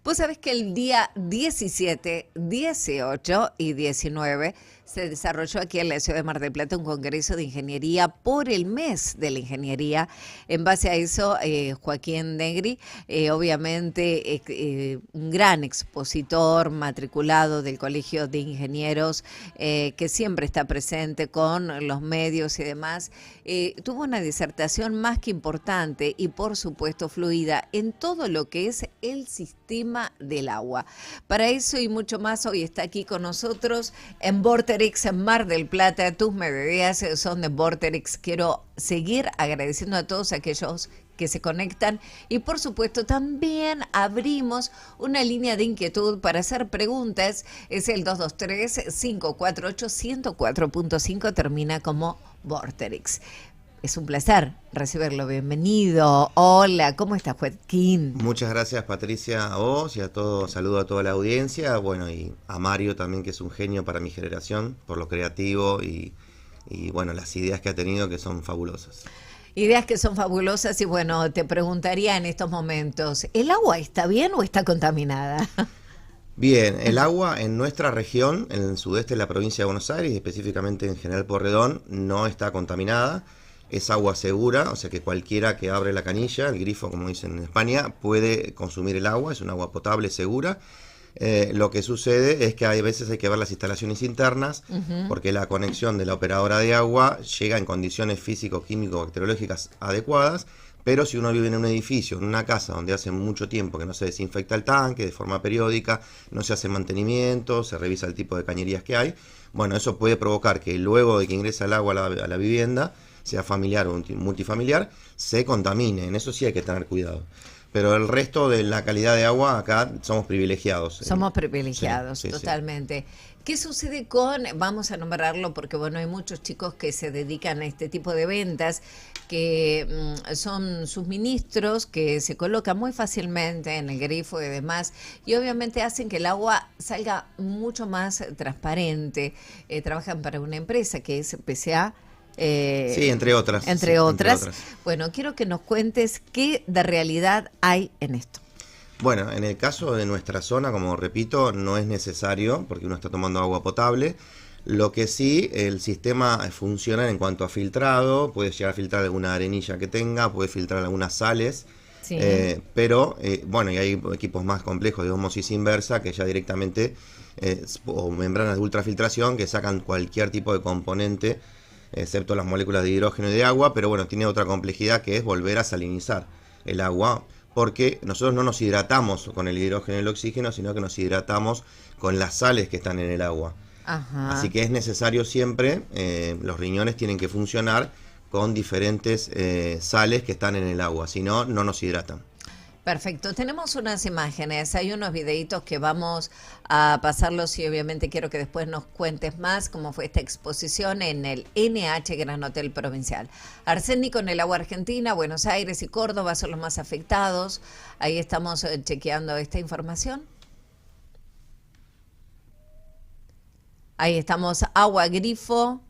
Vos sabés que el día 17, 18 y 19 se desarrolló aquí en la ciudad de Mar del Plata un congreso de ingeniería por el mes de la ingeniería. En base a eso, Joaquín Negri, obviamente un gran expositor matriculado del Colegio de Ingenieros, que siempre está presente con los medios y demás, tuvo una disertación más que importante y por supuesto fluida en todo lo que es el sistema del agua. Para eso y mucho más, hoy está aquí con nosotros en Vorterix, en Mar del Plata. Tus mediodías son de Vorterix. Quiero seguir agradeciendo a todos aquellos que se conectan y por supuesto también abrimos una línea de inquietud para hacer preguntas. Es el 223-548-104.5, termina como Vorterix. Es un placer recibirlo, bienvenido. Hola, ¿cómo estás, Joaquín? Muchas gracias, Patricia, a vos y a todos, saludo a toda la audiencia, bueno, y a Mario también, que es un genio para mi generación, por lo creativo y bueno, las ideas que ha tenido, que son fabulosas. Ideas que son fabulosas y bueno, te preguntaría en estos momentos, ¿el agua está bien o está contaminada? Bien, el agua en nuestra región, en el sudeste de la provincia de Buenos Aires, y específicamente en General Porredón, no está contaminada. Es agua segura, o sea que cualquiera que abre la canilla, el grifo como dicen en España, puede consumir el agua, es un agua potable, segura. Lo que sucede es que hay veces hay que ver las instalaciones internas, porque la conexión de la operadora de agua llega en condiciones físico-químico-bacteriológicas adecuadas, pero si uno vive en un edificio, en una casa donde hace mucho tiempo que no se desinfecta el tanque de forma periódica, no se hace mantenimiento, se revisa el tipo de cañerías que hay, bueno, eso puede provocar que luego de que ingresa el agua a la vivienda, sea familiar o multifamiliar, se contamine. En eso sí hay que tener cuidado. Pero el resto de la calidad de agua acá somos privilegiados. Somos privilegiados, sí, totalmente. Sí. ¿Qué sucede con, vamos a nombrarlo porque bueno, hay muchos chicos que se dedican a este tipo de ventas, que son suministros que se colocan muy fácilmente en el grifo y demás, y obviamente hacen que el agua salga mucho más transparente. Trabajan para una empresa que es PCA. Sí, entre otras. Entre otras. Bueno, quiero que nos cuentes qué de realidad hay en esto. Bueno, en el caso de nuestra zona, como repito, no es necesario porque uno está tomando agua potable. Lo que sí, el sistema funciona en cuanto a filtrado, puede llegar a filtrar alguna arenilla que tenga, puede filtrar algunas sales, sí. Pero bueno, y hay equipos más complejos de ósmosis inversa que ya directamente, o membranas de ultrafiltración que sacan cualquier tipo de componente, excepto las moléculas de hidrógeno y de agua, pero bueno, tiene otra complejidad que es volver a salinizar el agua, porque nosotros no nos hidratamos con el hidrógeno y el oxígeno, sino que nos hidratamos con las sales que están en el agua. Ajá. Así que es necesario siempre, los riñones tienen que funcionar con diferentes sales que están en el agua, si no, no nos hidratan. Perfecto, tenemos unas imágenes, hay unos videitos que vamos a pasarlos y obviamente quiero que después nos cuentes más cómo fue esta exposición en el NH Gran Hotel Provincial. Arsénico en el agua argentina, Buenos Aires y Córdoba son los más afectados. Ahí estamos chequeando esta información. Ahí estamos, agua grifo.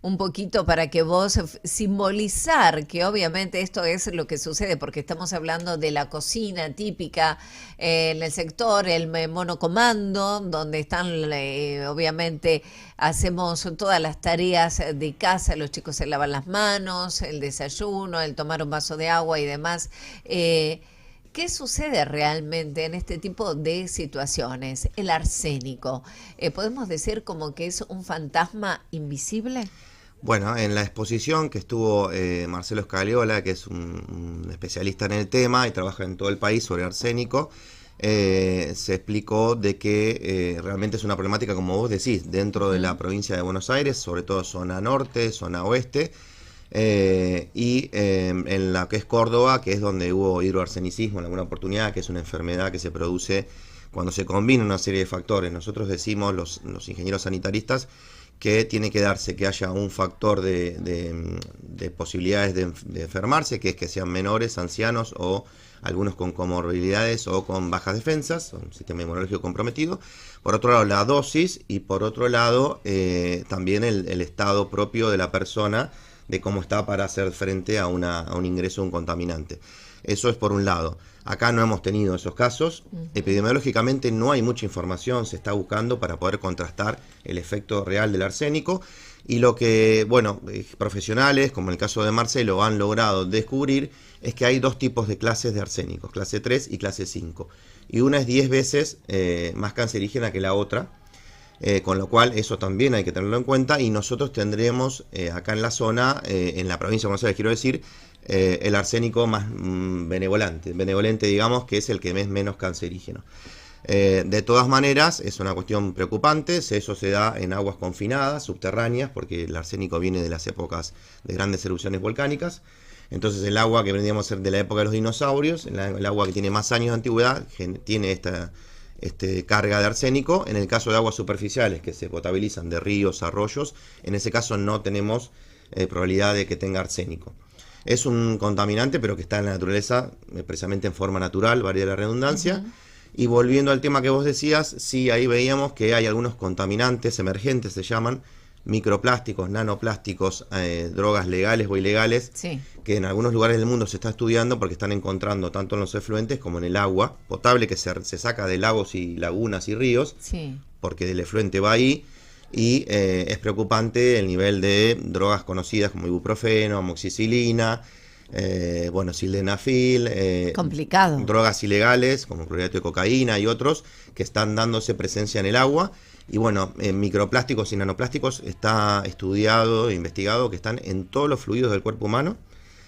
Un poquito para que vos simbolizar que obviamente esto es lo que sucede, porque estamos hablando de la cocina típica en el sector, el monocomando, donde están, obviamente, hacemos todas las tareas de casa, los chicos se lavan las manos, el desayuno, el tomar un vaso de agua y demás. ¿Qué sucede realmente en este tipo de situaciones? El arsénico, ¿podemos decir como que es un fantasma invisible? Bueno, en la exposición que estuvo Marcelo Scagliola, que es un especialista en el tema y trabaja en todo el país sobre arsénico, se explicó de que realmente es una problemática, como vos decís, dentro de la provincia de Buenos Aires, sobre todo zona norte, zona oeste, y en la que es Córdoba, que es donde hubo hidroarsenicismo en alguna oportunidad, que es una enfermedad que se produce cuando se combina una serie de factores. Nosotros decimos, los ingenieros sanitaristas, que tiene que darse que haya un factor de posibilidades de enfermarse, que es que sean menores, ancianos o algunos con comorbilidades o con bajas defensas, un sistema inmunológico comprometido. Por otro lado, la dosis, y por otro lado, también el estado propio de la persona, de cómo está para hacer frente a un ingreso de un contaminante. Eso es por un lado. Acá no hemos tenido esos casos. Epidemiológicamente no hay mucha información, se está buscando para poder contrastar el efecto real del arsénico. Y lo que, bueno, profesionales, como en el caso de Marcelo, han logrado descubrir es que hay dos tipos de clases de arsénicos, clase 3 y clase 5. Y una es 10 veces más cancerígena que la otra. Con lo cual eso también hay que tenerlo en cuenta, y nosotros tendremos acá en la zona, en la provincia de Buenos Aires, quiero decir, el arsénico más benevolente, digamos, que es el que es menos cancerígeno. De todas maneras, es una cuestión preocupante, eso se da en aguas confinadas, subterráneas, porque el arsénico viene de las épocas de grandes erupciones volcánicas. Entonces el agua que vendríamos a ser de la época de los dinosaurios, el agua que tiene más años de antigüedad, tiene esta carga de arsénico. En el caso de aguas superficiales que se potabilizan de ríos, arroyos, en ese caso no tenemos probabilidad de que tenga arsénico. Es un contaminante, pero que está en la naturaleza precisamente en forma natural, varía la redundancia. Y volviendo al tema que vos decías, sí, ahí veíamos que hay algunos contaminantes emergentes, se llaman, microplásticos, nanoplásticos, drogas legales o ilegales, Sí. que en algunos lugares del mundo se está estudiando porque están encontrando tanto en los efluentes como en el agua potable que se saca de lagos y lagunas y ríos, Sí. porque el efluente va ahí, y es preocupante el nivel de drogas conocidas como ibuprofeno, amoxicilina, sildenafil, Complicado. drogas ilegales como clorhidrato de cocaína y otros que están dándose presencia en el agua. Y bueno, microplásticos y nanoplásticos está estudiado e investigado que están en todos los fluidos del cuerpo humano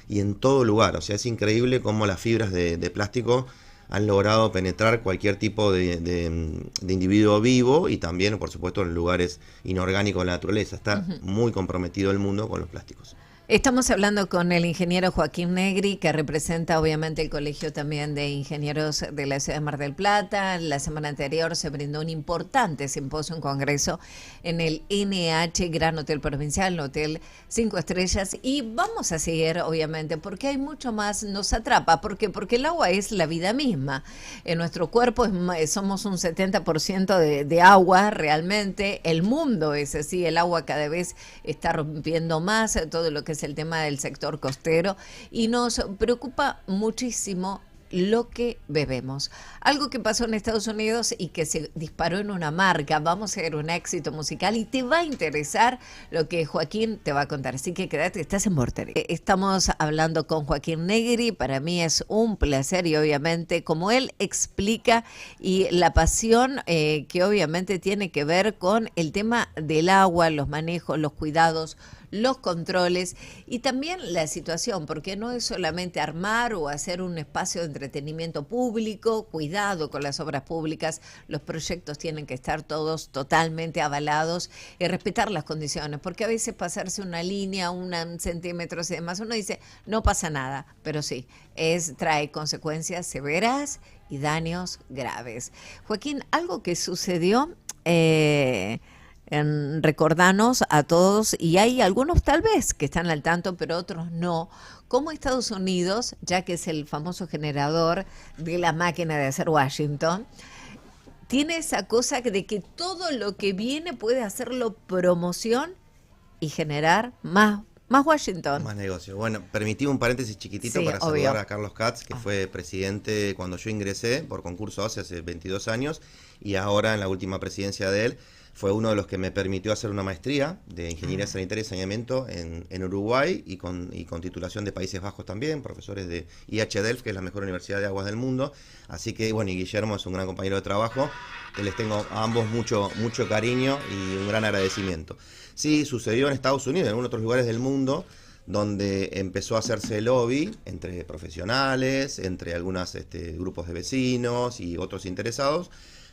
y en todo lugar. O sea, es increíble cómo las fibras de plástico han logrado penetrar cualquier tipo de individuo vivo, y también, por supuesto, en lugares inorgánicos de la naturaleza. Está muy comprometido el mundo con los plásticos. Estamos hablando con el ingeniero Joaquín Negri, que representa obviamente el Colegio también de Ingenieros de la Ciudad de Mar del Plata. La semana anterior se brindó un importante simposio, un congreso en el NH Gran Hotel Provincial, el Hotel 5 Estrellas. Y vamos a seguir, obviamente, porque hay mucho más, nos atrapa. ¿Por qué? Porque el agua es la vida misma. En nuestro cuerpo somos un 70% de agua realmente. El mundo es así, el agua cada vez está rompiendo más todo lo que es el tema del sector costero, y nos preocupa muchísimo lo que bebemos. Algo que pasó en Estados Unidos y que se disparó en una marca. Vamos a ver un éxito musical y te va a interesar lo que Joaquín te va a contar. Así que quédate, estás en Vorterix. Estamos hablando con Joaquín Negri. Para mí es un placer, y obviamente como él explica, y la pasión que obviamente tiene que ver con el tema del agua, los manejos, los cuidados, los controles y también la situación, porque no es solamente armar o hacer un espacio de entretenimiento público. Cuidado con las obras públicas, los proyectos tienen que estar todos totalmente avalados y respetar las condiciones, porque a veces pasarse una línea, un centímetro y demás, uno dice no pasa nada, pero sí, trae consecuencias severas y daños graves. Joaquín, algo que sucedió, recordanos a todos, y hay algunos tal vez que están al tanto, pero otros no, como Estados Unidos, ya que es el famoso generador de la máquina de hacer Washington, tiene esa cosa de que todo lo que viene puede hacerlo promoción y generar más Washington. Más negocio. Bueno, permití un paréntesis chiquitito, Sí, para obvio. saludar a Carlos Katz, que fue presidente cuando yo ingresé por concurso hace 22 años, y ahora en la última presidencia de él fue uno de los que me permitió hacer una maestría de Ingeniería Sanitaria y Saneamiento en Uruguay, y con titulación de Países Bajos también, profesores de IH Delft, que es la mejor universidad de aguas del mundo. Así que, bueno, y Guillermo es un gran compañero de trabajo, que les tengo a ambos mucho cariño y un gran agradecimiento. Sí, sucedió en Estados Unidos, en algunos otros lugares del mundo, donde empezó a hacerse lobby entre profesionales, entre algunos grupos de vecinos y otros interesados.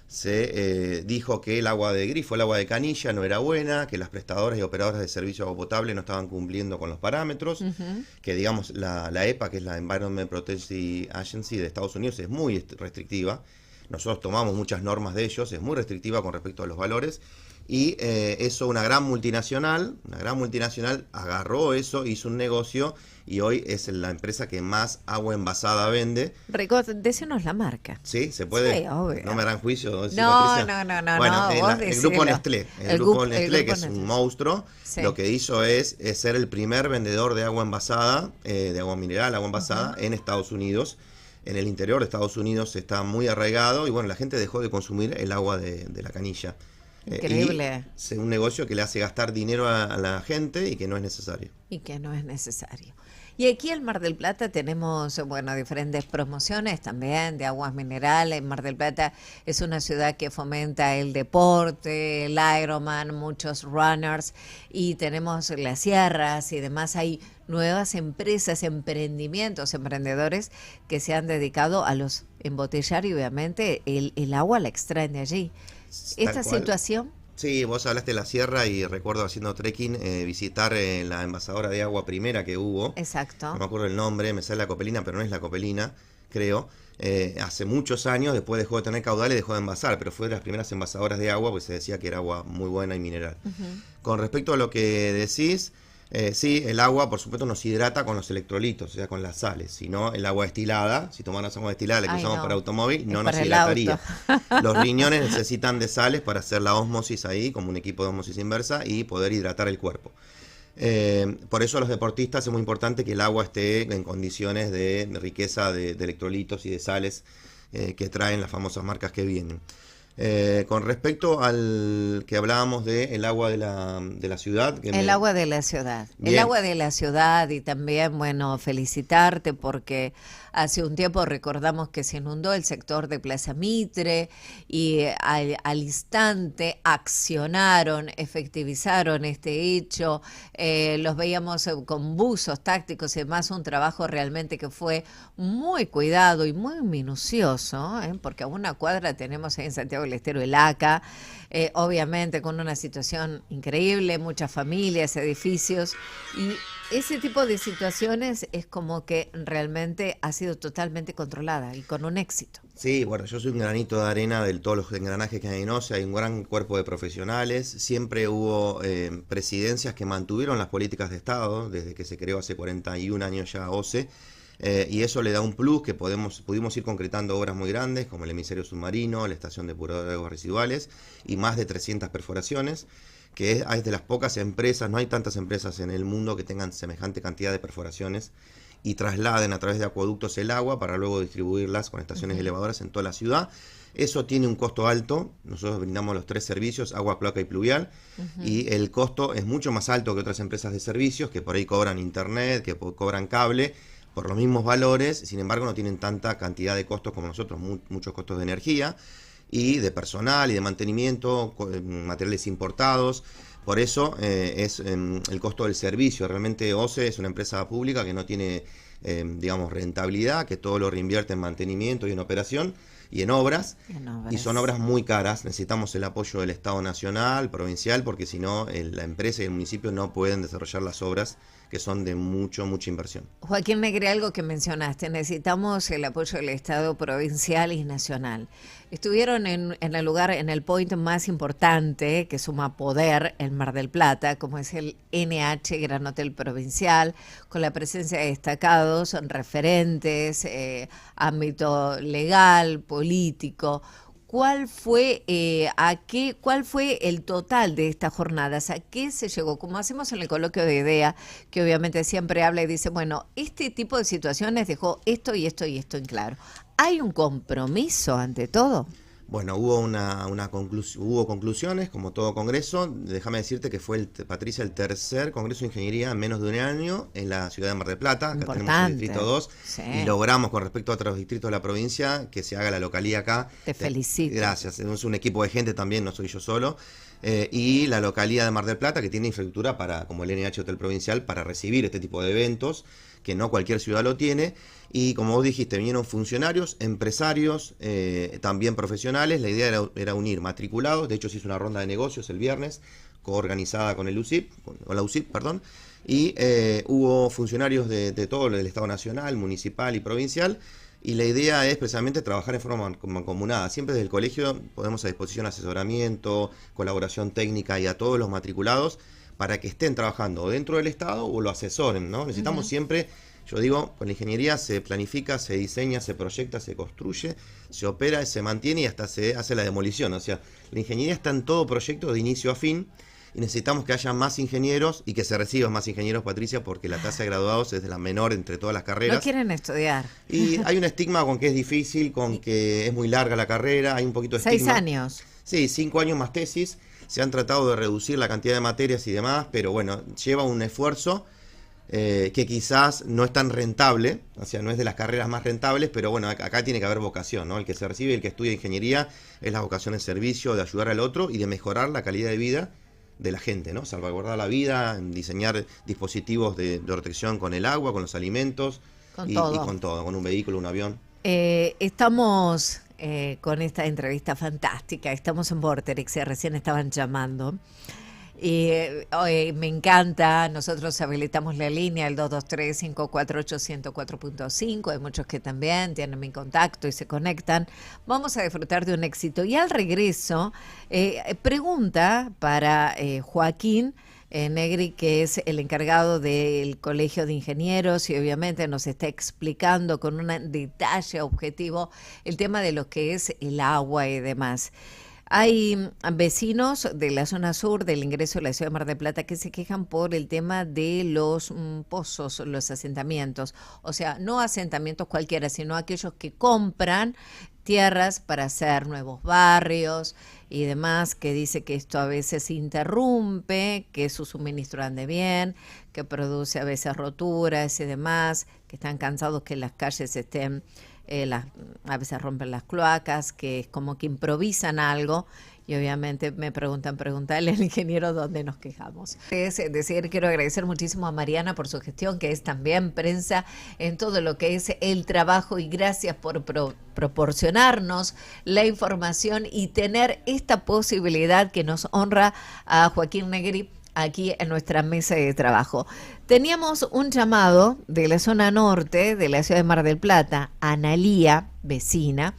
Se dijo que el agua de grifo, el agua de canilla, no era buena, que las prestadoras y operadoras de servicio de agua potable no estaban cumpliendo con los parámetros, que digamos la EPA, que es la Environment Protection Agency de Estados Unidos, es muy restrictiva. Nosotros tomamos muchas normas de ellos, es muy restrictiva con respecto a los valores, Y eso una gran multinacional agarró eso, hizo un negocio y hoy es la empresa que más agua envasada vende. Rico, décenos la marca. Sí, se puede. Sí, obvio. No me harán juicio. No, no, Bueno, vos el grupo decilo. Nestlé, El grupo grupo Nestlé, que es Nestlé. un monstruo, Sí. lo que hizo es ser el primer vendedor de agua envasada, de agua mineral, agua envasada, en Estados Unidos. En el interior de Estados Unidos está muy arraigado y bueno, la gente dejó de consumir el agua de la canilla. Increíble. Y es un negocio que le hace gastar dinero a la gente y que no es necesario. Y que no es necesario. Y aquí en Mar del Plata tenemos, bueno, diferentes promociones también de aguas minerales. Mar del Plata es una ciudad que fomenta el deporte, el Ironman, muchos runners, y tenemos las sierras y demás. Hay nuevas empresas, emprendimientos, emprendedores que se han dedicado a los embotellar y obviamente el agua la extraen de allí. Esta Tal cual. situación, Sí, vos hablaste de la sierra y recuerdo haciendo trekking visitar la envasadora de agua primera que hubo. exacto. No me acuerdo el nombre, me sale la Copelina, pero no es la Copelina, creo. Hace muchos años, después dejó de tener caudal y dejó de envasar, pero fue de las primeras envasadoras de agua, pues se decía que era agua muy buena y mineral. Con respecto a lo que decís, sí, el agua, por supuesto, nos hidrata con los electrolitos, o sea, con las sales. Si no, el agua destilada, si tomamos agua destilada, la que Ay, usamos no. para automóvil, Es no nos para el hidrataría. auto. Los riñones necesitan de sales para hacer la ósmosis ahí, como un equipo de ósmosis inversa, y poder hidratar el cuerpo. Por eso a los deportistas es muy importante que el agua esté en condiciones de riqueza de electrolitos y de sales que traen las famosas marcas que vienen. Con respecto al que hablábamos del agua de la ciudad. El agua de la ciudad. El Bien. agua de la ciudad y también, bueno, felicitarte porque hace un tiempo recordamos que se inundó el sector de Plaza Mitre y al instante accionaron, efectivizaron este hecho. Los veíamos con buzos tácticos y demás, un trabajo realmente que fue muy cuidado y muy minucioso, porque a una cuadra tenemos ahí en Santiago del Estero el ACA, obviamente con una situación increíble, muchas familias, edificios, y ese tipo de situaciones es como que realmente ha sido totalmente controlada y con un éxito. Sí, bueno, yo soy un granito de arena de todos los engranajes que hay en OCE, hay un gran cuerpo de profesionales, siempre hubo presidencias que mantuvieron las políticas de Estado, desde que se creó hace 41 años ya OCE, y eso le da un plus que pudimos ir concretando obras muy grandes, como el emisario submarino, la estación depuradora de aguas residuales, y más de 300 perforaciones, que es de las pocas empresas, no hay tantas empresas en el mundo que tengan semejante cantidad de perforaciones, y trasladen a través de acueductos el agua para luego distribuirlas con estaciones elevadoras en toda la ciudad. Eso tiene un costo alto, nosotros brindamos los 3 servicios, agua, cloaca y pluvial, y el costo es mucho más alto que otras empresas de servicios que por ahí cobran internet, que cobran cable, por los mismos valores, sin embargo no tienen tanta cantidad de costos como nosotros, muchos costos de energía y de personal y de mantenimiento, materiales importados. Por eso es el costo del servicio. Realmente OCE es una empresa pública que no tiene, digamos, rentabilidad, que todo lo reinvierte en mantenimiento y en operación y en obras. Y son obras muy caras. Necesitamos el apoyo del Estado nacional, provincial, porque si no, la empresa y el municipio no pueden desarrollar las obras que son de mucha inversión. Joaquín Negre, algo que mencionaste, necesitamos el apoyo del Estado provincial y nacional. Estuvieron en el lugar, en el point más importante que suma poder en Mar del Plata, como es el NH Gran Hotel Provincial, con la presencia de destacados, referentes, ámbito legal, político. ¿Cuál fue el total de estas jornadas? ¿A qué se llegó? Como hacemos en el coloquio de idea, que obviamente siempre habla y dice, bueno, este tipo de situaciones dejó esto y esto y esto en claro. ¿Hay un compromiso ante todo? Bueno, hubo conclusiones, como todo congreso. Déjame decirte que fue, Patricia, el tercer congreso de ingeniería en menos de un año en la ciudad de Mar del Plata. Acá Importante. tenemos el distrito 2 Sí. y logramos, con respecto a otros distritos de la provincia, que se haga la localía acá. Te felicito. Gracias. Tenemos un equipo de gente también, no soy yo solo. Y la localía de Mar del Plata, que tiene infraestructura como el NH Hotel Provincial, para recibir este tipo de eventos, que no cualquier ciudad lo tiene. Y como vos dijiste, vinieron funcionarios, empresarios, también profesionales. La idea era unir matriculados. De hecho, se hizo una ronda de negocios el viernes, coorganizada con el UCIP, con la UCIP, perdón. Y hubo funcionarios de todo el Estado Nacional, municipal y provincial, Y la idea es precisamente trabajar en forma mancomunada. Siempre desde el colegio ponemos a disposición asesoramiento, colaboración técnica y a todos los matriculados para que estén trabajando dentro del Estado o lo asesoren, ¿no? Necesitamos siempre, yo digo, con la ingeniería se planifica, se diseña, se proyecta, se construye, se opera, se mantiene y hasta se hace la demolición. O sea, la ingeniería está en todo proyecto de inicio a fin. Y necesitamos que haya más ingenieros y que se reciban más ingenieros, Patricia, porque la tasa de graduados es de la menor entre todas las carreras. No quieren estudiar. Y hay un estigma con que es difícil, con que es muy larga la carrera, hay un poquito de estigma. 6 años. Sí, 5 años más tesis. Se han tratado de reducir la cantidad de materias y demás, pero bueno, lleva un esfuerzo que quizás no es tan rentable, o sea, no es de las carreras más rentables, pero bueno, acá tiene que haber vocación, ¿no? El que se recibe, el que estudia ingeniería, es la vocación en servicio, de ayudar al otro y de mejorar la calidad de vida de la gente, ¿no? Salvaguardar la vida, diseñar dispositivos de protección con el agua, con los alimentos Con y con todo, con un vehículo, un avión. Estamos con esta entrevista fantástica, estamos en Vorterix, recién estaban llamando. Me encanta, nosotros habilitamos la línea, el 223-548-104.5, hay muchos que también tienen mi contacto y se conectan. Vamos a disfrutar de un éxito. Y al regreso, pregunta para Joaquín Negri, que es el encargado del Colegio de Ingenieros y obviamente nos está explicando con un detalle objetivo el tema de lo que es el agua y demás. Hay vecinos de la zona sur del ingreso de la ciudad de Mar del Plata que se quejan por el tema de los pozos, los asentamientos. O sea, no asentamientos cualquiera, sino aquellos que compran tierras para hacer nuevos barrios y demás, que dice que esto a veces interrumpe, que su suministro ande bien, que produce a veces roturas y demás, que están cansados que las calles estén... a veces rompen las cloacas, que es como que improvisan algo y obviamente me preguntarle al ingeniero dónde nos quejamos. Es decir, quiero agradecer muchísimo a Mariana por su gestión, que es también prensa en todo lo que es el trabajo, y gracias por proporcionarnos la información y tener esta posibilidad que nos honra a Joaquín Negri aquí en nuestra mesa de trabajo. Teníamos un llamado de la zona norte de la ciudad de Mar del Plata, Analía, vecina,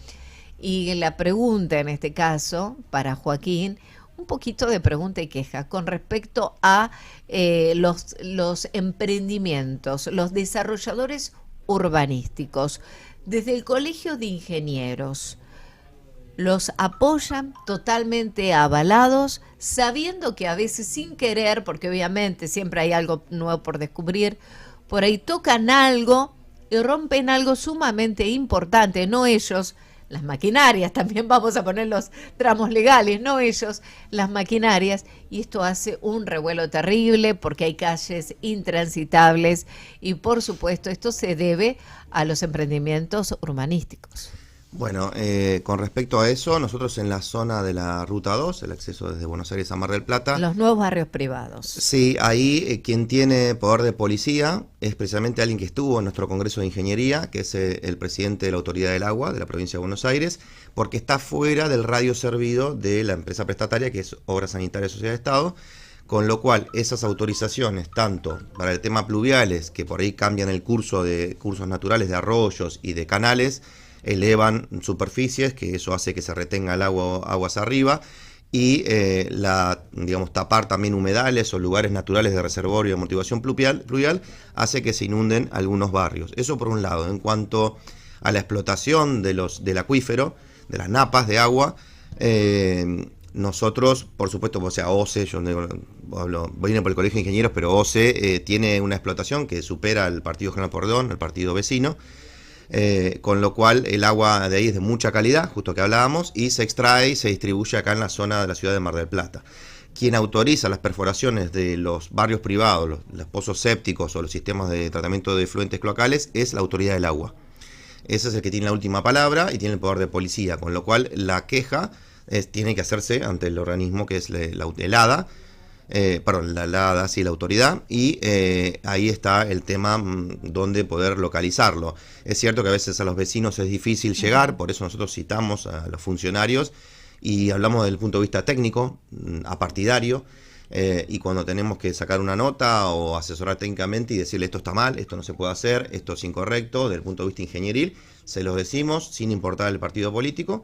y la pregunta en este caso para Joaquín, un poquito de pregunta y queja con respecto a los emprendimientos, los desarrolladores urbanísticos. Desde el Colegio de Ingenieros, los apoyan totalmente avalados, sabiendo que a veces sin querer, porque obviamente siempre hay algo nuevo por descubrir, por ahí tocan algo y rompen algo sumamente importante, no ellos, las maquinarias, también vamos a poner los tramos legales, no ellos, las maquinarias, y esto hace un revuelo terrible porque hay calles intransitables y por supuesto esto se debe a los emprendimientos urbanísticos. Bueno, con respecto a eso, nosotros en la zona de la Ruta 2, el acceso desde Buenos Aires a Mar del Plata... Los nuevos barrios privados. Sí, ahí quien tiene poder de policía es precisamente alguien que estuvo en nuestro Congreso de Ingeniería, que es el presidente de la Autoridad del Agua de la provincia de Buenos Aires, porque está fuera del radio servido de la empresa prestataria, que es Obras Sanitarias Sociedad de Estado, con lo cual esas autorizaciones, tanto para el tema pluviales, que por ahí cambian el curso de cursos naturales de arroyos y de canales, elevan superficies, que eso hace que se retenga el agua aguas arriba, y tapar también humedales o lugares naturales de reservorio y amortiguación pluvial hace que se inunden algunos barrios. Eso por un lado. En cuanto a la explotación del acuífero, de las napas de agua, nosotros, por supuesto, o sea, OCE, yo vine por el Colegio de Ingenieros, pero OCE tiene una explotación que supera al partido General Porredón, al partido vecino, con lo cual el agua de ahí es de mucha calidad, justo que hablábamos, y se extrae y se distribuye acá en la zona de la ciudad de Mar del Plata. Quien autoriza las perforaciones de los barrios privados, los pozos sépticos o los sistemas de tratamiento de efluentes cloacales es la Autoridad del Agua. Ese es el que tiene la última palabra y tiene el poder de policía, con lo cual la queja tiene que hacerse ante el organismo que es el ADA, la ADA, sí, la autoridad, y ahí está el tema donde poder localizarlo. Es cierto que a veces a los vecinos es difícil llegar, por eso nosotros citamos a los funcionarios y hablamos desde el punto de vista técnico, apartidario, y cuando tenemos que sacar una nota o asesorar técnicamente y decirle esto está mal, esto no se puede hacer, esto es incorrecto, desde el punto de vista ingenieril, se los decimos sin importar el partido político.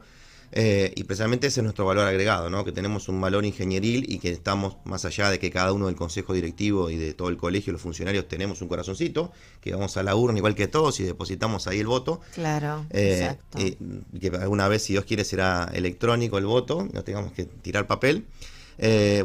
Y precisamente ese es nuestro valor agregado, ¿no? Que tenemos un valor ingenieril y que estamos, más allá de que cada uno del consejo directivo y de todo el colegio, los funcionarios, tenemos un corazoncito, que vamos a la urna igual que todos y depositamos ahí el voto. Claro, exacto. Y que alguna vez, si Dios quiere, será electrónico el voto, no tengamos que tirar papel.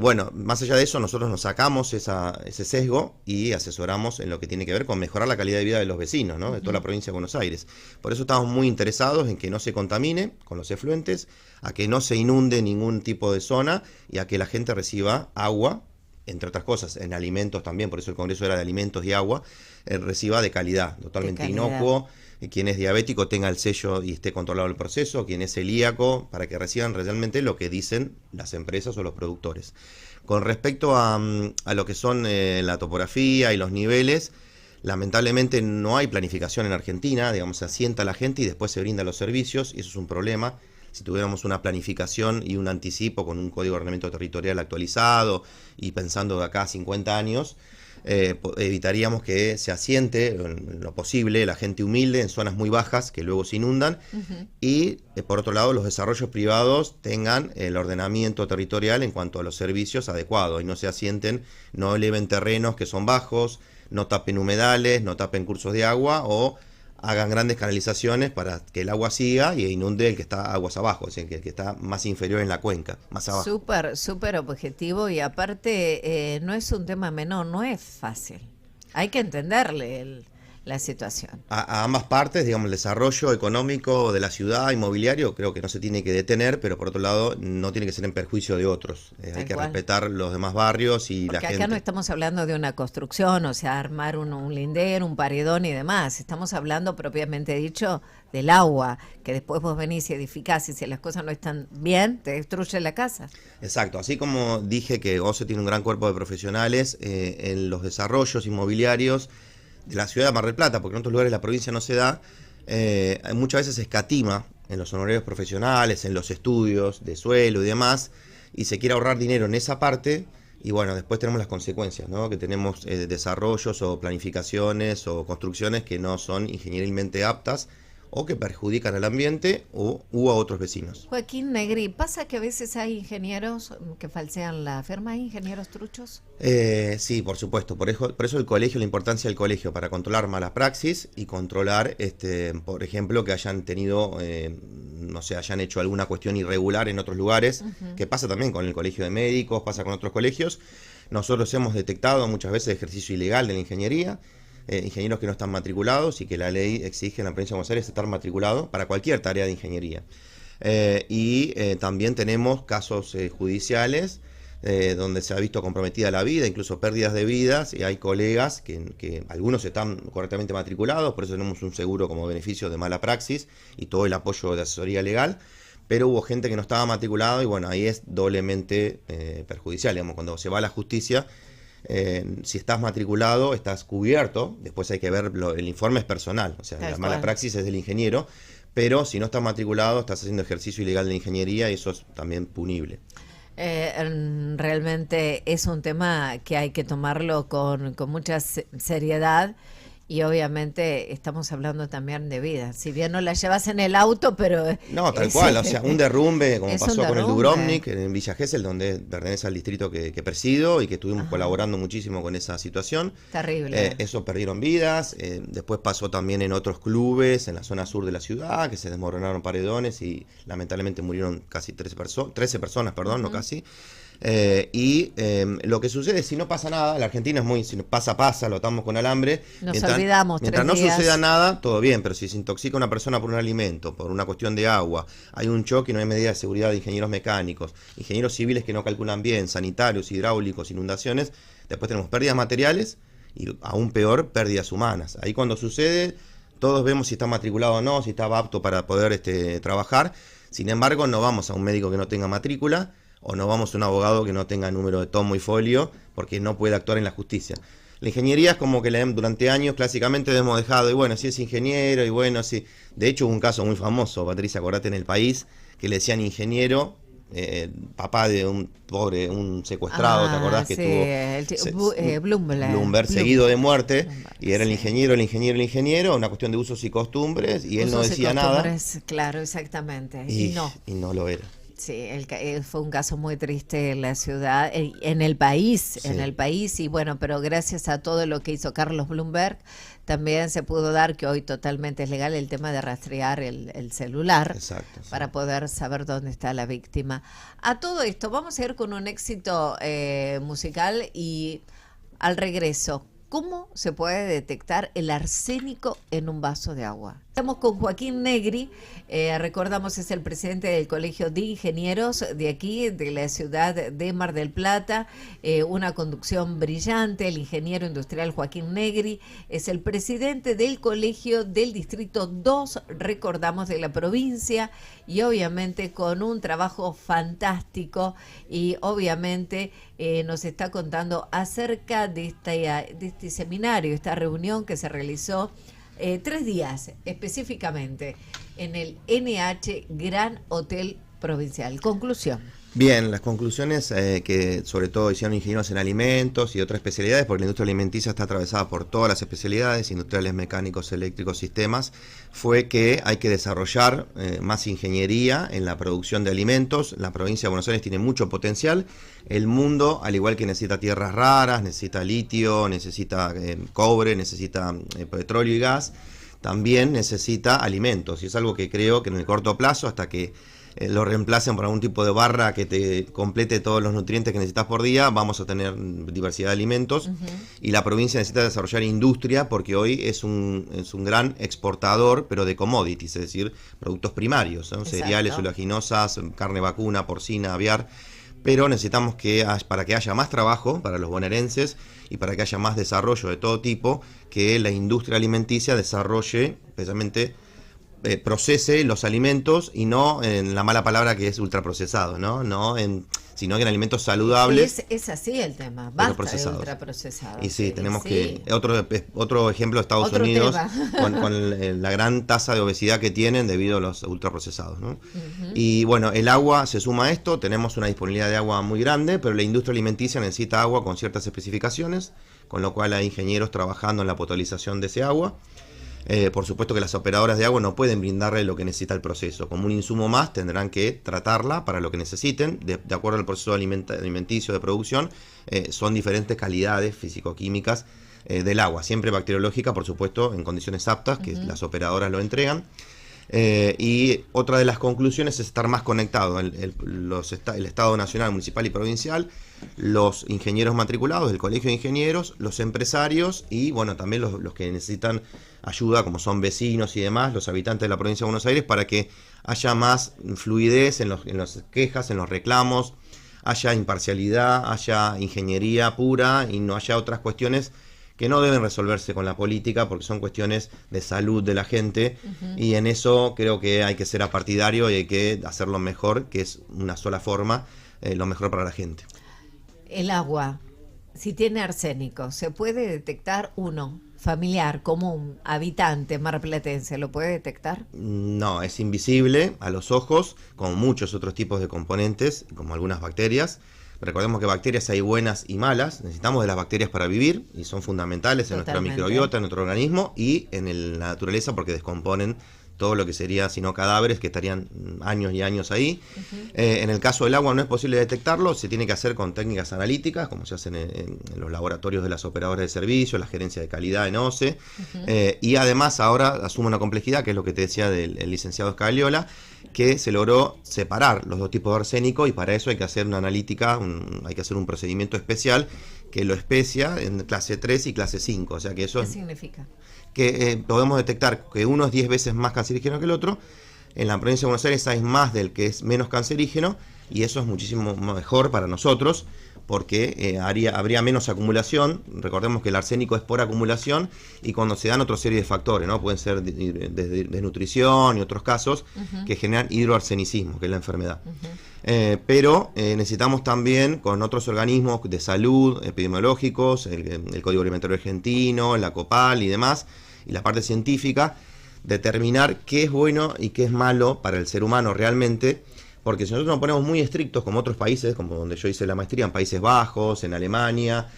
Bueno, más allá de eso, nosotros nos sacamos ese sesgo y asesoramos en lo que tiene que ver con mejorar la calidad de vida de los vecinos, ¿no? De toda la provincia de Buenos Aires. Por eso estamos muy interesados en que no se contamine con los efluentes, a que no se inunde ningún tipo de zona y a que la gente reciba agua, entre otras cosas, en alimentos también, por eso el Congreso era de alimentos y agua, reciba de calidad, totalmente inocuo. Quien es diabético tenga el sello y esté controlado el proceso, quien es celíaco, para que reciban realmente lo que dicen las empresas o los productores. Con respecto a lo que son la topografía y los niveles, lamentablemente no hay planificación en Argentina, digamos, se asienta la gente y después se brindan los servicios, y eso es un problema. Si tuviéramos una planificación y un anticipo con un código de ordenamiento territorial actualizado y pensando de acá a 50 años, evitaríamos que se asiente en lo posible la gente humilde en zonas muy bajas que luego se inundan. Y por otro lado, los desarrollos privados tengan el ordenamiento territorial en cuanto a los servicios adecuados y no se asienten, no eleven terrenos que son bajos, no tapen humedales, no tapen cursos de agua o hagan grandes canalizaciones para que el agua siga y inunde el que está aguas abajo, es decir, que el que está más inferior en la cuenca, más abajo. Súper objetivo, y aparte no es un tema menor, no es fácil. Hay que entenderle la situación. A ambas partes, digamos, el desarrollo económico de la ciudad, inmobiliario, creo que no se tiene que detener, pero por otro lado no tiene que ser en perjuicio de otros. Hay que respetar los demás barrios y porque la gente. Acá no estamos hablando de una construcción, o sea, armar un lindero, un paredón y demás. Estamos hablando, propiamente dicho, del agua, que después vos venís y edificás, y si las cosas no están bien, te destruye la casa. Exacto, así como dije que OCE tiene un gran cuerpo de profesionales en los desarrollos inmobiliarios de la ciudad de Mar del Plata, porque en otros lugares de la provincia no se da, muchas veces se escatima en los honorarios profesionales, en los estudios de suelo y demás, y se quiere ahorrar dinero en esa parte, y bueno, después tenemos las consecuencias, ¿no? Que tenemos desarrollos o planificaciones o construcciones que no son ingenierilmente aptas o que perjudican al ambiente u a otros vecinos. Joaquín Negri, ¿pasa que a veces hay ingenieros que falsean la firma? ¿Hay ingenieros truchos? Sí, por supuesto. Por eso el colegio, la importancia del colegio para controlar mala praxis y controlar, por ejemplo, que hayan tenido, no sé, hayan hecho alguna cuestión irregular en otros lugares, que pasa también con el colegio de médicos, pasa con otros colegios. Nosotros hemos detectado muchas veces ejercicio ilegal de la ingeniería, ingenieros que no están matriculados y que la ley exige en la provincia de Buenos Aires estar matriculado para cualquier tarea de ingeniería. También tenemos casos judiciales donde se ha visto comprometida la vida, incluso pérdidas de vidas, y hay colegas que algunos están correctamente matriculados, por eso tenemos un seguro como beneficio de mala praxis y todo el apoyo de asesoría legal, pero hubo gente que no estaba matriculado y bueno, ahí es doblemente perjudicial, digamos, cuando se va a la justicia. Si estás matriculado, estás cubierto, después hay que ver, el informe es personal, o sea, la mala praxis es del ingeniero, pero si no estás matriculado, estás haciendo ejercicio ilegal de ingeniería y eso es también punible. Realmente es un tema que hay que tomarlo con mucha seriedad. Y obviamente estamos hablando también de vida. Si bien no la llevas en el auto, pero... No, tal cual. O sea, un derrumbe, como pasó con el Dubrovnik, en Villa Gesell, donde pertenece al distrito que presido y que estuvimos colaborando muchísimo con esa situación. Terrible. Eso perdieron vidas. Después pasó también en otros clubes, en la zona sur de la ciudad, que se desmoronaron paredones y lamentablemente murieron casi 13 personas, no casi. Lo que sucede es si no pasa nada, la Argentina es muy, si pasa, lo atamos con alambre. Mientras no suceda nada, todo bien, pero si se intoxica una persona por un alimento, por una cuestión de agua, hay un choque y no hay medida de seguridad de ingenieros mecánicos, ingenieros civiles que no calculan bien, sanitarios, hidráulicos, inundaciones, después tenemos pérdidas materiales y aún peor, pérdidas humanas. Ahí cuando sucede, todos vemos si está matriculado o no, si estaba apto para poder trabajar. Sin embargo, no vamos a un médico que no tenga matrícula, o no vamos a un abogado que no tenga número de tomo y folio porque no puede actuar en la justicia. La ingeniería es como que durante años clásicamente hemos dejado, y bueno, si es ingeniero, y bueno, si... De hecho hubo un caso muy famoso, Patricia, acordate, en El País, que le decían ingeniero papá de un pobre, un secuestrado, ¿te acordás que tuvo Bloomberg seguido de muerte? Bloomberg, Y era el ingeniero, una cuestión de usos y costumbres, y él no decía nada. Claro, exactamente. Y no lo era. Sí, fue un caso muy triste en la ciudad, en el país, y bueno, pero gracias a todo lo que hizo Carlos Bloomberg, también se pudo dar, que hoy totalmente es legal, el tema de rastrear el celular. Exacto, para poder saber dónde está la víctima. A todo esto, vamos a ir con un éxito musical y al regreso, ¿cómo se puede detectar el arsénico en un vaso de agua? Estamos con Joaquín Negri, recordamos es el presidente del Colegio de Ingenieros de aquí, de la ciudad de Mar del Plata, una conducción brillante. El ingeniero industrial Joaquín Negri es el presidente del Colegio del Distrito 2, recordamos, de la provincia, y obviamente con un trabajo fantástico, y obviamente nos está contando acerca de este seminario, esta reunión que se realizó 3 días específicamente en el NH Gran Hotel Provincial. Conclusión. Bien, las conclusiones que sobre todo hicieron ingenieros en alimentos y otras especialidades, porque la industria alimenticia está atravesada por todas las especialidades, industriales, mecánicos, eléctricos, sistemas, fue que hay que desarrollar más ingeniería en la producción de alimentos. La provincia de Buenos Aires tiene mucho potencial. El mundo, al igual que necesita tierras raras, necesita litio, necesita cobre, necesita petróleo y gas, también necesita alimentos. Y es algo que creo que en el corto plazo, hasta que lo reemplacen por algún tipo de barra que te complete todos los nutrientes que necesitas por día, vamos a tener diversidad de alimentos. Y la provincia necesita desarrollar industria, porque hoy es un gran exportador, pero de commodities, es decir, productos primarios, ¿no? Cereales, oleaginosas, carne vacuna, porcina, aviar. Pero necesitamos para que haya más trabajo para los bonaerenses y para que haya más desarrollo de todo tipo, que la industria alimenticia desarrolle, especialmente procese los alimentos, y no en la mala palabra que es ultraprocesado, sino que en alimentos saludables. Es así el tema, basta de ultraprocesados. Y sí, tenemos que... Otro ejemplo de Estados Unidos, con la gran tasa de obesidad que tienen debido a los ultraprocesados, ¿no? Y bueno, el agua se suma a esto, tenemos una disponibilidad de agua muy grande, pero la industria alimenticia necesita agua con ciertas especificaciones, con lo cual hay ingenieros trabajando en la potabilización de ese agua. Por supuesto que las operadoras de agua no pueden brindarle lo que necesita el proceso. Como un insumo más, tendrán que tratarla para lo que necesiten. De acuerdo al proceso alimenticio de producción, son diferentes calidades físico-químicas del agua. Siempre bacteriológica, por supuesto, en condiciones aptas, que las operadoras lo entregan. Y otra de las conclusiones es estar más conectado el Estado nacional, municipal y provincial, los ingenieros matriculados del Colegio de Ingenieros, los empresarios y bueno, también los que necesitan ayuda, como son vecinos y demás, los habitantes de la provincia de Buenos Aires, para que haya más fluidez en las quejas, en los reclamos, haya imparcialidad, haya ingeniería pura y no haya otras cuestiones que no deben resolverse con la política, porque son cuestiones de salud de la gente, y en eso creo que hay que ser apartidario y hay que hacerlo mejor, que es una sola forma, lo mejor para la gente. El agua, si tiene arsénico, ¿se puede detectar familiar, común, habitante marplatense, lo puede detectar? No, es invisible a los ojos, como muchos otros tipos de componentes, como algunas bacterias. Recordemos que bacterias hay buenas y malas, necesitamos de las bacterias para vivir y son fundamentales en nuestra microbiota, en nuestro organismo y en la naturaleza, porque descomponen todo lo que sería, si no cadáveres, que estarían años y años ahí. En el caso del agua no es posible detectarlo, se tiene que hacer con técnicas analíticas, como se hacen en los laboratorios de las operadoras de servicio, la gerencia de calidad en OCE, y además ahora asume una complejidad, que es lo que te decía del licenciado Scagliola, que se logró separar los dos tipos de arsénico, y para eso hay que hacer una analítica, hay que hacer un procedimiento especial que lo especia en clase 3 y clase 5. O sea que eso... ¿Qué significa? Que podemos detectar que uno es 10 veces más cancerígeno que el otro. En la provincia de Buenos Aires hay más del que es menos cancerígeno, y eso es muchísimo mejor para nosotros, porque habría menos acumulación. Recordemos que el arsénico es por acumulación, y cuando se dan otra serie de factores, ¿no? Pueden ser desnutrición y otros casos que generan hidroarsenicismo, que es la enfermedad. Pero necesitamos también, con otros organismos de salud epidemiológicos, el Código Alimentario Argentino, la COPAL y demás, y la parte científica, determinar qué es bueno y qué es malo para el ser humano realmente, Porque si nosotros nos ponemos muy estrictos como otros países, como donde yo hice la maestría, en Países Bajos, en Alemania,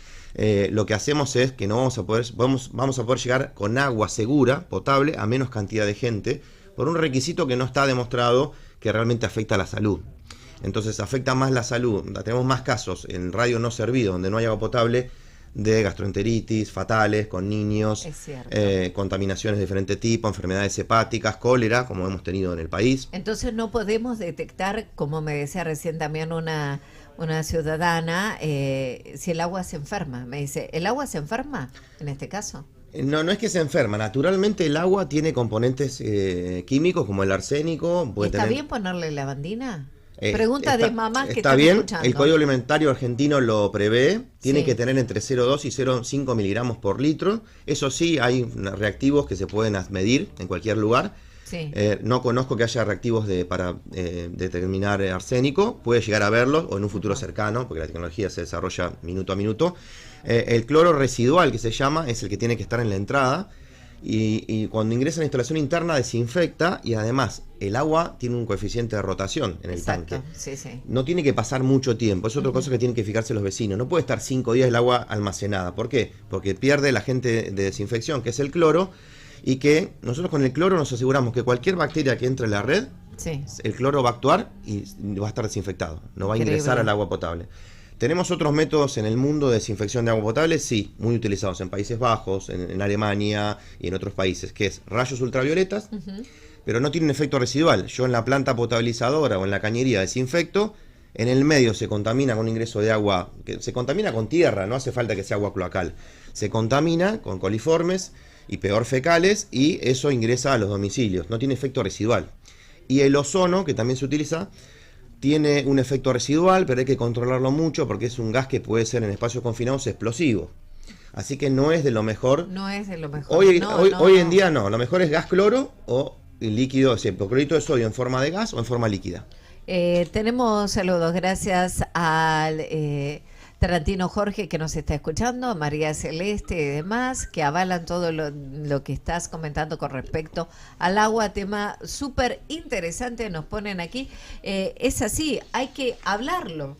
lo que hacemos es que no vamos a poder llegar con agua segura, potable, a menos cantidad de gente, por un requisito que no está demostrado que realmente afecta a la salud. Entonces afecta más la salud, tenemos más casos en radio no servido, donde no hay agua potable, de gastroenteritis fatales con niños, contaminaciones de diferente tipo, enfermedades hepáticas, cólera, como hemos tenido en el país. Entonces no podemos detectar, como me decía recién también una ciudadana, si el agua se enferma. Me dice, ¿el agua se enferma en este caso? No, no es que se enferma. Naturalmente el agua tiene componentes químicos como el arsénico. ¿Está bien ponerle lavandina? Pregunta de mamás que está están bien, escuchando. El Código Alimentario Argentino lo prevé, tiene Sí. que tener entre 0,2 y 0,5 miligramos por litro. Eso sí, hay reactivos que se pueden medir en cualquier lugar. Sí. No conozco que haya reactivos para determinar arsénico, puede llegar a verlos o en un futuro cercano, porque la tecnología se desarrolla minuto a minuto. El cloro residual, que se llama, es el que tiene que estar en la entrada. Y cuando ingresa en la instalación interna desinfecta, y además el agua tiene un coeficiente de rotación en el tanque. Sí, sí. No tiene que pasar mucho tiempo, es otra cosa que tienen que fijarse los vecinos. No puede estar 5 días el agua almacenada. ¿Por qué? Porque pierde el agente de desinfección, que es el cloro, y que nosotros con el cloro nos aseguramos que cualquier bacteria que entre en la red, Sí. el cloro va a actuar y va a estar desinfectado, no va a Increíble. ingresar al agua potable. ¿Tenemos otros métodos en el mundo de desinfección de agua potable? Sí, muy utilizados en Países Bajos, en Alemania y en otros países, que es rayos ultravioletas, pero no tiene un efecto residual. Yo en la planta potabilizadora o en la cañería desinfecto, en el medio se contamina con ingreso de agua, que se contamina con tierra, no hace falta que sea agua cloacal. Se contamina con coliformes y peor fecales, y eso ingresa a los domicilios, no tiene efecto residual. Y el ozono, que también se utiliza, tiene un efecto residual, pero hay que controlarlo mucho porque es un gas que puede ser en espacios confinados explosivo. Así que no es de lo mejor. No es de lo mejor. Hoy en día no. Lo mejor es gas cloro o líquido, hipoclorito de sodio en forma de gas o en forma líquida. Tenemos saludos, gracias al Tarantino Jorge que nos está escuchando, a María Celeste y demás, que avalan todo lo que estás comentando con respecto al agua, tema súper interesante, nos ponen aquí. Es así, hay que hablarlo,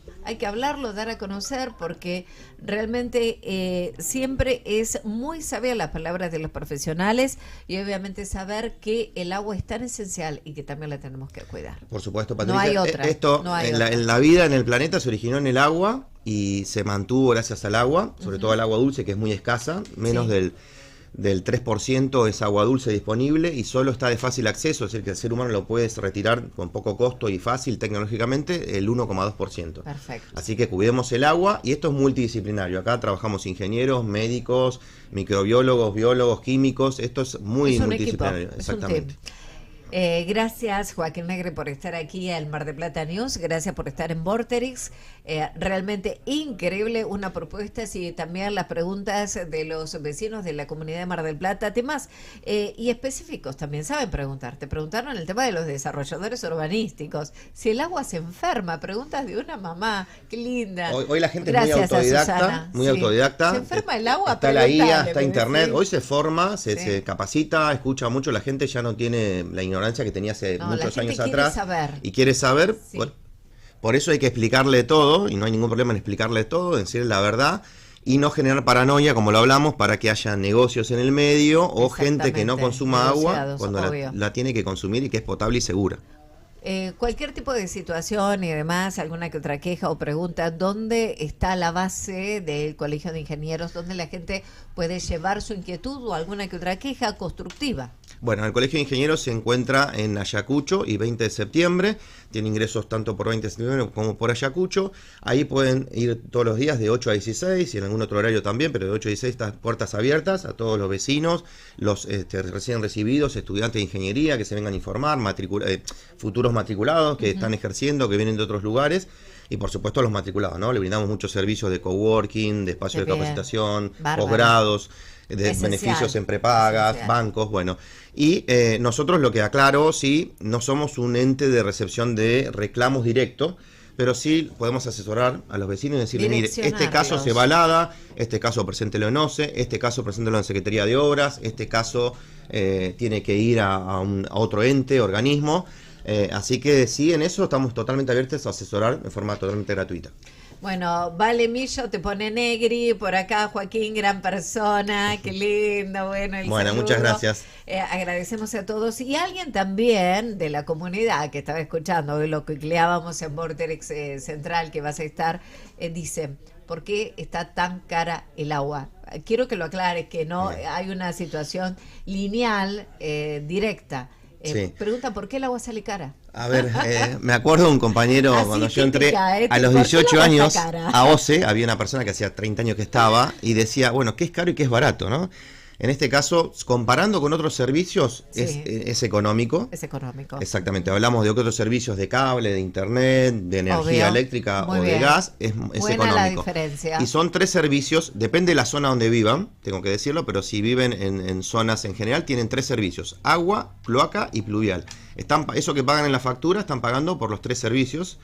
dar a conocer, porque realmente siempre es muy sabia las palabras de los profesionales, y obviamente saber que el agua es tan esencial y que también la tenemos que cuidar. Por supuesto, Patricia. No hay otra. En la vida, en el planeta, se originó en el agua y se mantuvo gracias al agua, sobre todo al agua dulce, que es muy escasa, menos del 3% es agua dulce disponible, y solo está de fácil acceso, es decir, que el ser humano lo puede retirar con poco costo y fácil tecnológicamente, el 1,2%. Perfecto. Así que cuidemos el agua, y esto es multidisciplinario. Acá trabajamos ingenieros, médicos, microbiólogos, biólogos, químicos. Esto es muy multidisciplinario. Equipo, exactamente. Gracias, Joaquín Negre, por estar aquí al Mar de Plata News. Gracias por estar en Vorterix. Realmente increíble, una propuesta, y también las preguntas de los vecinos de la comunidad de Mar del Plata, temas y específicos también saben preguntar. Te preguntaron el tema de los desarrolladores urbanísticos, si el agua se enferma, preguntas de una mamá, qué linda. Hoy la gente Gracias es muy autodidacta, ¿Se enferma el agua? Está la IA, está me internet, decís. hoy se forma, se capacita, escucha mucho, la gente ya no tiene la ignorancia que tenía hace muchos años atrás y quiere saber. Sí. Bueno, por eso hay que explicarle todo, y no hay ningún problema en explicarle todo, en decirle la verdad, y no generar paranoia, como lo hablamos, para que haya negocios en el medio o gente que no consuma agua cuando la tiene que consumir y que es potable y segura. Cualquier tipo de situación y demás, alguna que otra queja o pregunta, ¿dónde está la base del Colegio de Ingenieros? ¿Dónde la gente puede llevar su inquietud o alguna que otra queja constructiva? Bueno, el Colegio de Ingenieros se encuentra en Ayacucho y 20 de septiembre. Tiene ingresos tanto por 20 de septiembre como por Ayacucho. Ahí pueden ir todos los días de 8 a 16 y en algún otro horario también, pero de 8 a 16 están puertas abiertas a todos los vecinos, los recién recibidos, estudiantes de ingeniería que se vengan a informar, futuros matriculados que están ejerciendo, que vienen de otros lugares. Y por supuesto a los matriculados, ¿no? Le brindamos muchos servicios de coworking, de espacio de capacitación, posgrados, de beneficios en prepagas, bancos, bueno. Y nosotros, lo que aclaro, sí, no somos un ente de recepción de reclamos directos, pero sí podemos asesorar a los vecinos y decirle, mire, este caso se va al ADA, este caso preséntelo en OCE, este caso preséntelo en Secretaría de Obras, este caso tiene que ir a otro ente, organismo. Así que sí, en eso estamos totalmente abiertos a asesorar de forma totalmente gratuita. Bueno, Vale Millo te pone Negri, por acá Joaquín, gran persona, qué lindo, bueno, el Bueno, saludo. muchas gracias. Agradecemos a todos. Y alguien también de la comunidad que estaba escuchando, hoy lo cicleábamos en Vortex Central, que vas a estar, dice, ¿por qué está tan cara el agua? Quiero que lo aclares, que no hay una situación lineal, directa. Sí. Pregunta, ¿por qué el agua sale cara? A ver, me acuerdo de un compañero Así cuando yo típica, entré a los ¿por qué 18 la años vas a cara? a OCE, había una persona que hacía 30 años que estaba y decía, bueno, ¿qué es caro y qué es barato, no? En este caso, comparando con otros servicios, Sí. es económico. Es económico. Exactamente, hablamos de otros servicios de cable, de internet, de energía Obvio. eléctrica Muy o de bien. gas, es Buena económico. la diferencia. Y son 3 servicios, depende de la zona donde vivan, tengo que decirlo, pero si viven en zonas en general, tienen 3 servicios, agua, cloaca y pluvial. Eso que pagan en la factura, están pagando por los 3 servicios,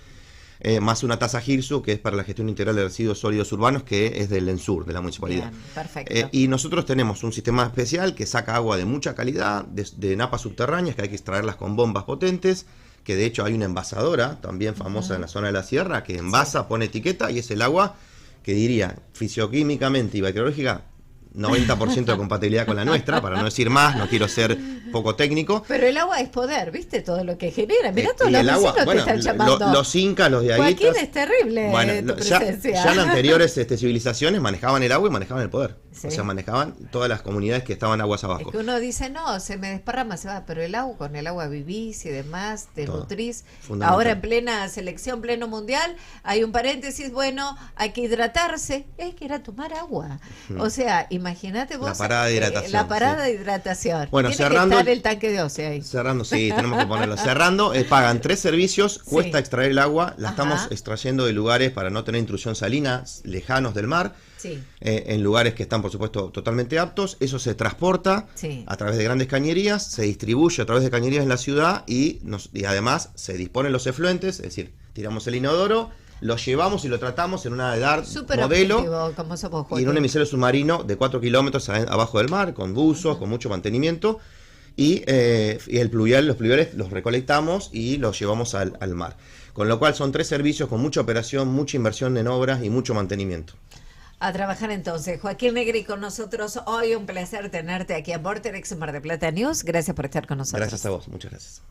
más una tasa GIRSU, que es para la gestión integral de residuos sólidos urbanos, que es del ENSUR, de la municipalidad. Bien, perfecto. Y nosotros tenemos un sistema especial que saca agua de mucha calidad, de napas subterráneas, que hay que extraerlas con bombas potentes, que de hecho hay una envasadora, también famosa en la zona de la sierra, que envasa, pone etiqueta, y es el agua que diría, fisioquímicamente y bacteriológica, 90% de compatibilidad con la nuestra, para no decir más, no quiero ser poco técnico. Pero el agua es poder, ¿viste? Todo lo que genera. Mirá todos Y los el agua, vecinos bueno, te están llamando. los incas, los Joaquín, diaguitas. es terrible Bueno, tu ya presencia. en anteriores civilizaciones manejaban el agua y manejaban el poder. Sí. O sea, manejaban todas las comunidades que estaban aguas Es abajo. que uno dice, no, se me desparrama, se va, pero el agua, con el agua vivís y demás, te Todo. nutrís. Fundamental. Ahora en plena selección, pleno mundial, hay un paréntesis, bueno, hay que hidratarse, hay que ir a tomar agua. O sea, imagínate vos. La parada de hidratación, La parada sí. de hidratación. Bueno, Tiene cerrando que estar el tanque de OCE ahí. Cerrando, sí, tenemos que ponerlo. Cerrando, pagan 3 servicios, cuesta Sí. extraer el agua, la Ajá. estamos extrayendo de lugares para no tener intrusión salina, lejanos del mar, Sí. en lugares que están, por supuesto, totalmente aptos. Eso se transporta Sí. a través de grandes cañerías, se distribuye a través de cañerías en la ciudad y además se disponen los efluentes, es decir, tiramos el inodoro, lo llevamos y lo tratamos en una edad Súper modelo. objetivo, como sos vos, Y en Joaquín. un emisario submarino de 4 kilómetros abajo del mar, con buzos, con mucho mantenimiento. Y los pluviales los recolectamos y los llevamos al mar. Con lo cual son 3 servicios con mucha operación, mucha inversión en obras y mucho mantenimiento. A trabajar entonces. Joaquín Negri con nosotros hoy. Un placer tenerte aquí en Vortex Mar del Plata News. Gracias por estar con nosotros. Gracias a vos, muchas gracias.